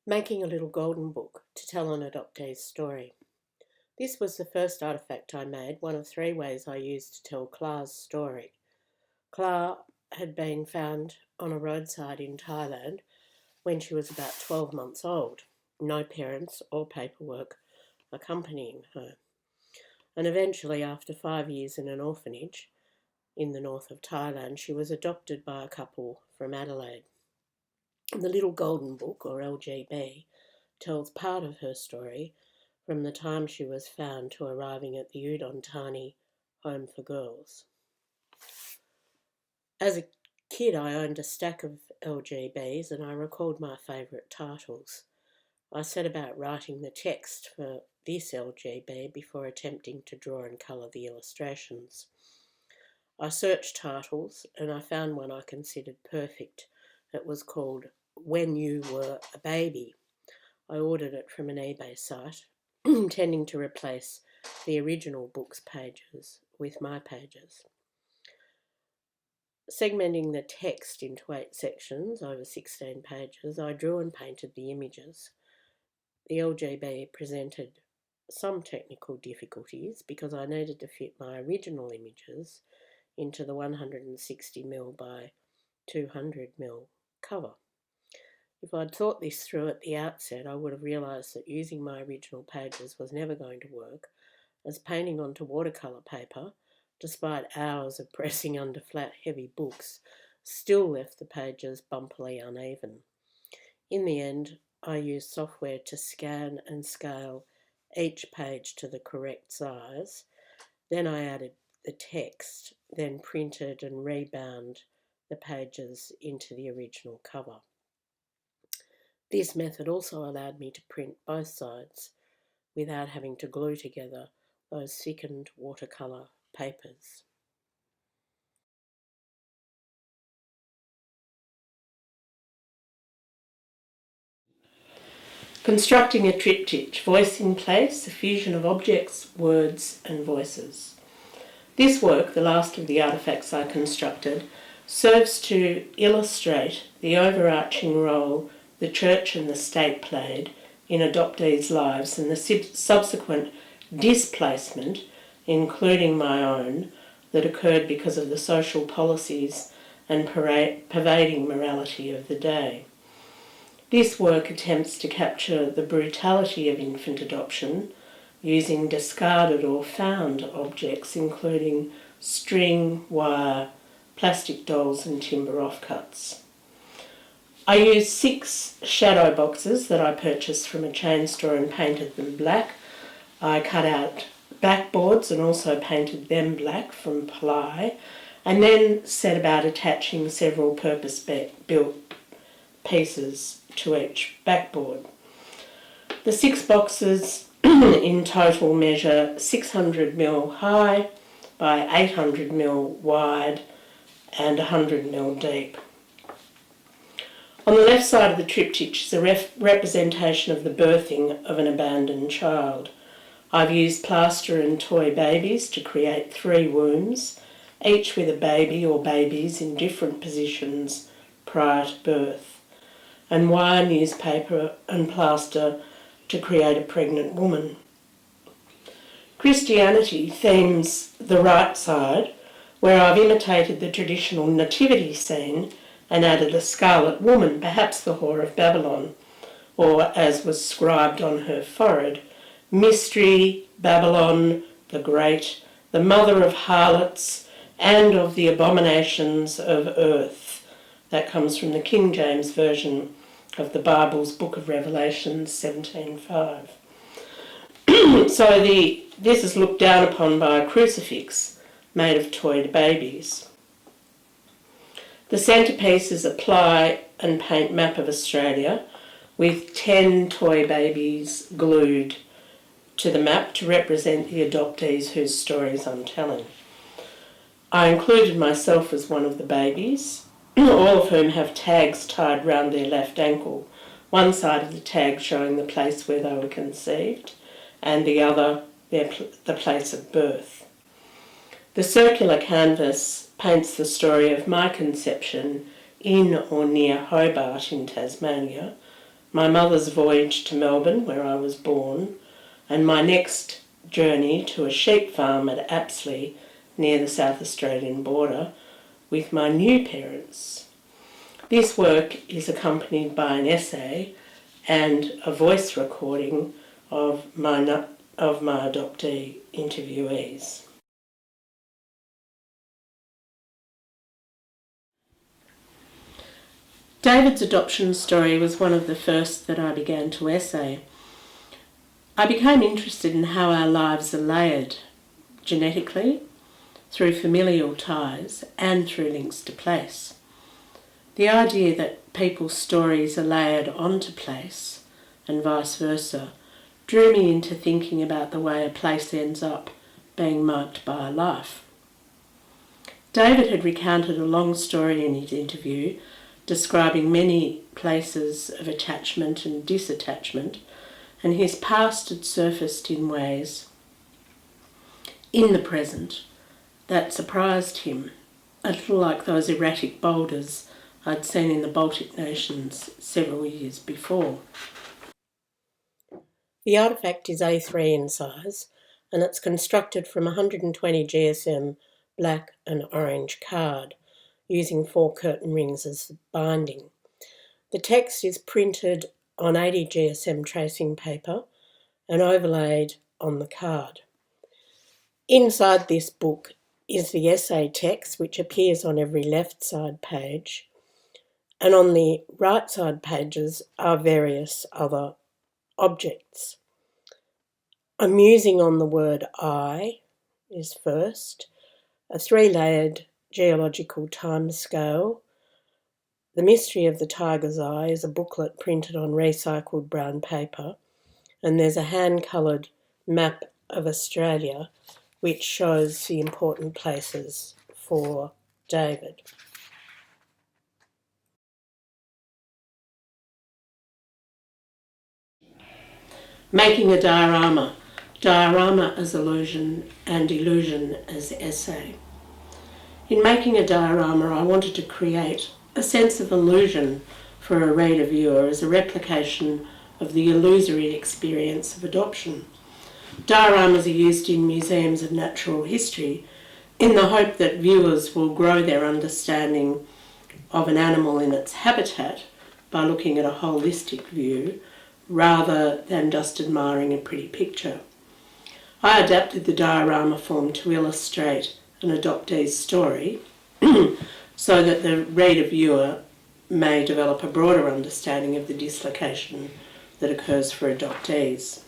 Making a little golden book to tell an adoptee's story. This was the first artefact I made, one of 3 ways I used to tell Cla's story. Cla had been found on a roadside in Thailand when she was about 12 months old, no parents or paperwork accompanying her. And eventually, after 5 years in an orphanage in the north of Thailand, she was adopted by a couple from Adelaide. The Little Golden Book, or LGB, tells part of her story from the time she was found to arriving at the Udon Thani Home for Girls. As a kid, I owned a stack of LGBs and I recalled my favourite titles. I set about writing the text for this LGB before attempting to draw and colour the illustrations. I searched titles and I found one I considered perfect. It was called When You Were a Baby. I ordered it from an eBay site, intending to replace the original book's pages with my pages. Segmenting the text into 8 sections over 16 pages, I drew and painted the images. The LGB presented some technical difficulties because I needed to fit my original images into the 160mm by 200mm cover. If I'd thought this through at the outset, I would have realised that using my original pages was never going to work, as painting onto watercolour paper, despite hours of pressing under flat, heavy books, still left the pages bumpily uneven. In the end, I used software to scan and scale each page to the correct size. Then I added the text, then printed and rebound the pages into the original cover. This method also allowed me to print both sides without having to glue together those thickened watercolour papers. Constructing a triptych, voice in place, a fusion of objects, words and voices. This work, the last of the artefacts I constructed, serves to illustrate the overarching role the Church and the State played in adoptees' lives and the subsequent displacement, including my own, that occurred because of the social policies and pervading morality of the day. This work attempts to capture the brutality of infant adoption using discarded or found objects including string, wire, plastic dolls and timber offcuts. I used 6 shadow boxes that I purchased from a chain store and painted them black. I cut out backboards and also painted them black from ply, and then set about attaching several purpose-built pieces to each backboard. The 6 boxes in total measure 600mm high by 800mm wide and 100mm deep. On the left side of the triptych is a representation of the birthing of an abandoned child. I've used plaster and toy babies to create 3 wombs, each with a baby or babies in different positions prior to birth, and wire, newspaper and plaster to create a pregnant woman. Christianity themes the right side, where I've imitated the traditional nativity scene and added a scarlet woman, perhaps the whore of Babylon, or as was scribed on her forehead, Mystery, Babylon the Great, the mother of harlots and of the abominations of earth. That comes from the King James Version of the Bible's Book of Revelation 17:5. So this is looked down upon by a crucifix made of toy babies. The centrepiece is a ply and paint map of Australia with 10 toy babies glued to the map to represent the adoptees whose stories I'm telling. I included myself as one of the babies, all of whom have tags tied round their left ankle, one side of the tag showing the place where they were conceived and the other the place of birth. The circular canvas paints the story of my conception in or near Hobart in Tasmania, my mother's voyage to Melbourne, where I was born, and my next journey to a sheep farm at Apsley, near the South Australian border, with my new parents. This work is accompanied by an essay and a voice recording of my adoptee interviewees. David's adoption story was one of the first that I began to essay. I became interested in how our lives are layered genetically, through familial ties, and through links to place. The idea that people's stories are layered onto place, and vice versa, drew me into thinking about the way a place ends up being marked by a life. David had recounted a long story in his interview, describing many places of attachment and disattachment, and his past had surfaced in ways in the present that surprised him, a little like those erratic boulders I'd seen in the Baltic nations several years before. The artefact is A3 in size, and it's constructed from 120 GSM black and orange card, using 4 curtain rings as binding. The text is printed on 80 GSM tracing paper and overlaid on the card. Inside this book is the essay text, which appears on every left side page, and on the right side pages are various other objects. A musing on the word I is first, a 3-layered geological time scale. The Mystery of the Tiger's Eye is a booklet printed on recycled brown paper, and there's a hand-coloured map of Australia which shows the important places for David. Making a diorama. Diorama as illusion and illusion as essay. In making a diorama, I wanted to create a sense of illusion for a reader viewer as a replication of the illusory experience of adoption. Dioramas are used in museums of natural history in the hope that viewers will grow their understanding of an animal in its habitat by looking at a holistic view rather than just admiring a pretty picture. I adapted the diorama form to illustrate an adoptee's story so that the reader viewer may develop a broader understanding of the dislocation that occurs for adoptees.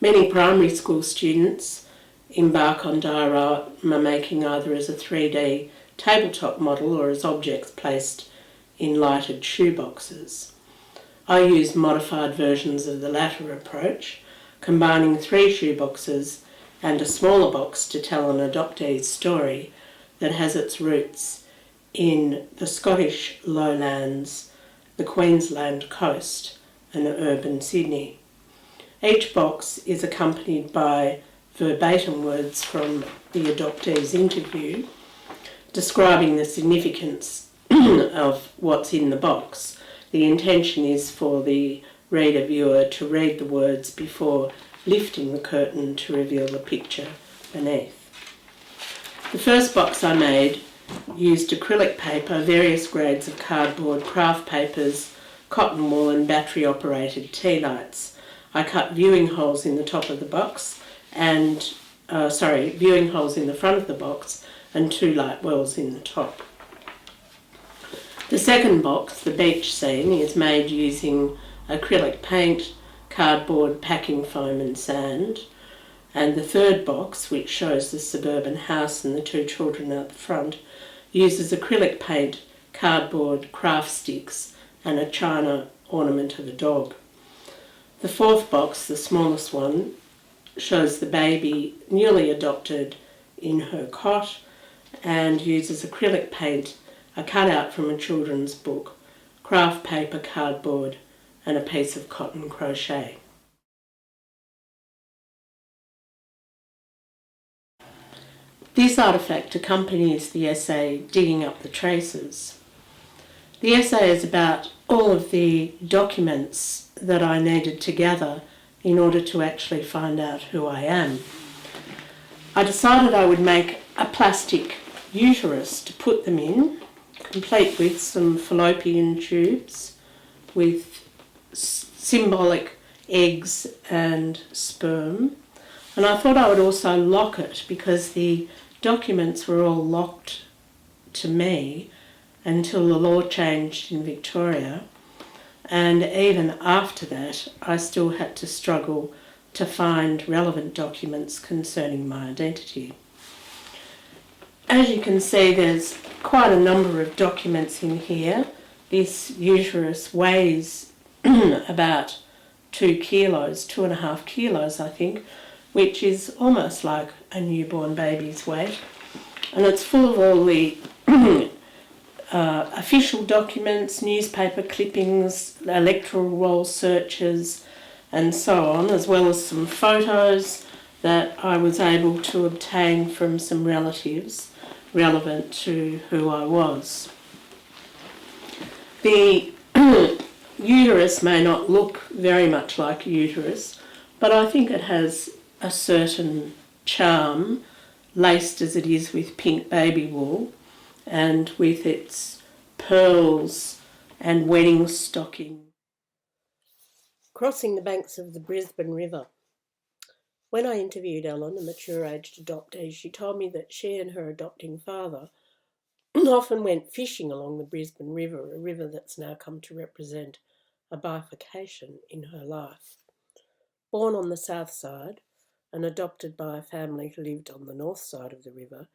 Many primary school students embark on diorama making either as a 3D tabletop model or as objects placed in lighted shoeboxes. I use modified versions of the latter approach, combining 3 shoeboxes and a smaller box to tell an adoptee's story that has its roots in the Scottish lowlands, the Queensland coast, and urban Sydney. Each box is accompanied by verbatim words from the adoptee's interview describing the significance of what's in the box. The intention is for the reader viewer to read the words before lifting the curtain to reveal the picture beneath. The first box I made used acrylic paper, various grades of cardboard, craft papers, cotton wool and battery-operated tea lights. I cut viewing holes in the top of the box and, viewing holes in the front of the box and 2 light wells in the top. The second box, the beach scene, is made using acrylic paint, cardboard, packing foam and sand. And the third box, which shows the suburban house and the 2 children out the front, uses acrylic paint, cardboard, craft sticks and a china ornament of a dog. The fourth box, the smallest one, shows the baby newly adopted in her cot and uses acrylic paint, a cutout from a children's book, craft paper, cardboard and a piece of cotton crochet. This artefact accompanies the essay Digging Up the Traces. The essay is about all of the documents that I needed to gather in order to actually find out who I am. I decided I would make a plastic uterus to put them in, complete with some fallopian tubes with symbolic eggs and sperm. And I thought I would also lock it because the documents were all locked to me until the law changed in Victoria. And even after that, I still had to struggle to find relevant documents concerning my identity. As you can see, there's quite a number of documents in here. This uterus weighs about 2 kilos, 2.5 kilos, I think, which is almost like a newborn baby's weight. And it's full of all the official documents, newspaper clippings, electoral roll searches, and so on, as well as some photos that I was able to obtain from some relatives relevant to who I was. The uterus may not look very much like a uterus, but I think it has a certain charm, laced as it is with pink baby wool and with its pearls and wedding stocking. Crossing the banks of the Brisbane River. When I interviewed Ellen, a mature-aged adoptee, she told me that she and her adopting father often went fishing along the Brisbane River, a river that's now come to represent a bifurcation in her life. Born on the south side and adopted by a family who lived on the north side of the river,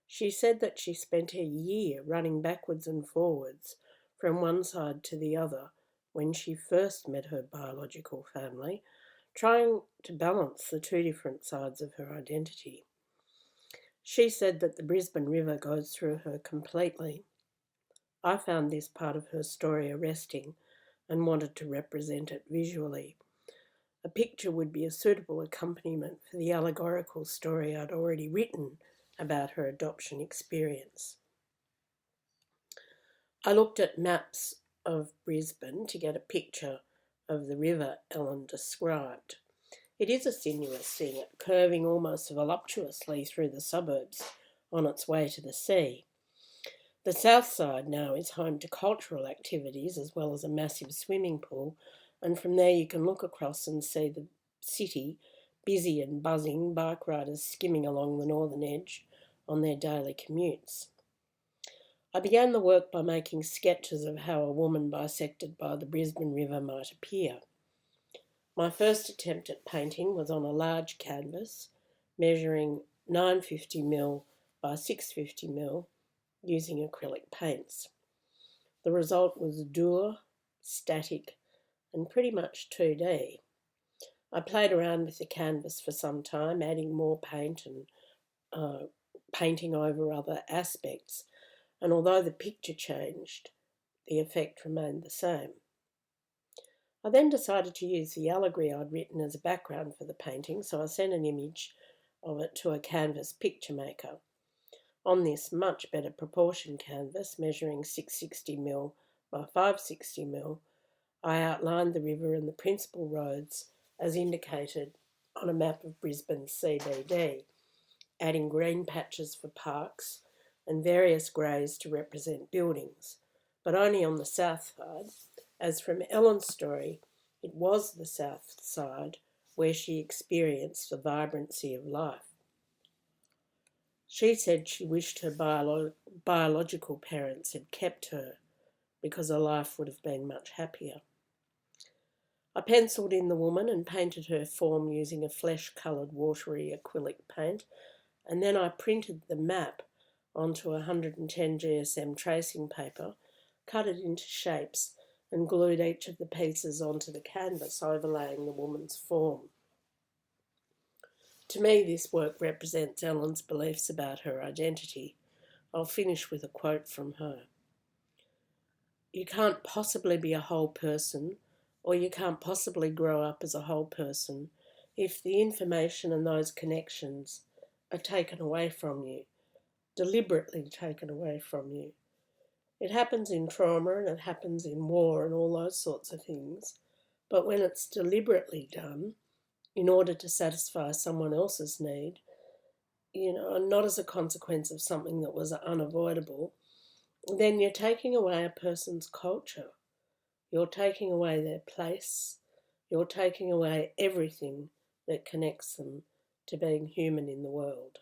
she said that she spent a year running backwards and forwards from one side to the other when she first met her biological family, trying to balance the two different sides of her identity. She said that the Brisbane River goes through her completely. I found this part of her story arresting and wanted to represent it visually. A picture would be a suitable accompaniment for the allegorical story I'd already written about her adoption experience. I looked at maps of Brisbane to get a picture of the river Ellen described. It is a sinuous thing, curving almost voluptuously through the suburbs on its way to the sea. The south side now is home to cultural activities as well as a massive swimming pool, and from there you can look across and see the city busy and buzzing, bike riders skimming along the northern edge on their daily commutes. I began the work by making sketches of how a woman bisected by the Brisbane River might appear. My first attempt at painting was on a large canvas measuring 950mm by 650mm using acrylic paints. The result was dour, static, and pretty much 2D. I played around with the canvas for some time, adding more paint and painting over other aspects, and although the picture changed, the effect remained the same. I then decided to use the allegory I'd written as a background for the painting, so I sent an image of it to a canvas picture maker. On this much better proportion canvas, measuring 660mm by 560mm, I outlined the river and the principal roads as indicated on a map of Brisbane CBD, adding green patches for parks and various greys to represent buildings, but only on the south side, as from Ellen's story, it was the south side where she experienced the vibrancy of life. She said she wished her biological parents had kept her because her life would have been much happier. I pencilled in the woman and painted her form using a flesh-coloured watery acrylic paint, and then I printed the map onto 110 GSM tracing paper, cut it into shapes and glued each of the pieces onto the canvas overlaying the woman's form. To me, this work represents Ellen's beliefs about her identity. I'll finish with a quote from her. "You can't possibly be a whole person, or you can't possibly grow up as a whole person if the information and those connections are taken away from you, deliberately taken away from you. It happens in trauma and it happens in war and all those sorts of things. But when it's deliberately done in order to satisfy someone else's need, and not as a consequence of something that was unavoidable, then you're taking away a person's culture. You're taking away their place. You're taking away everything that connects them to being human in the world.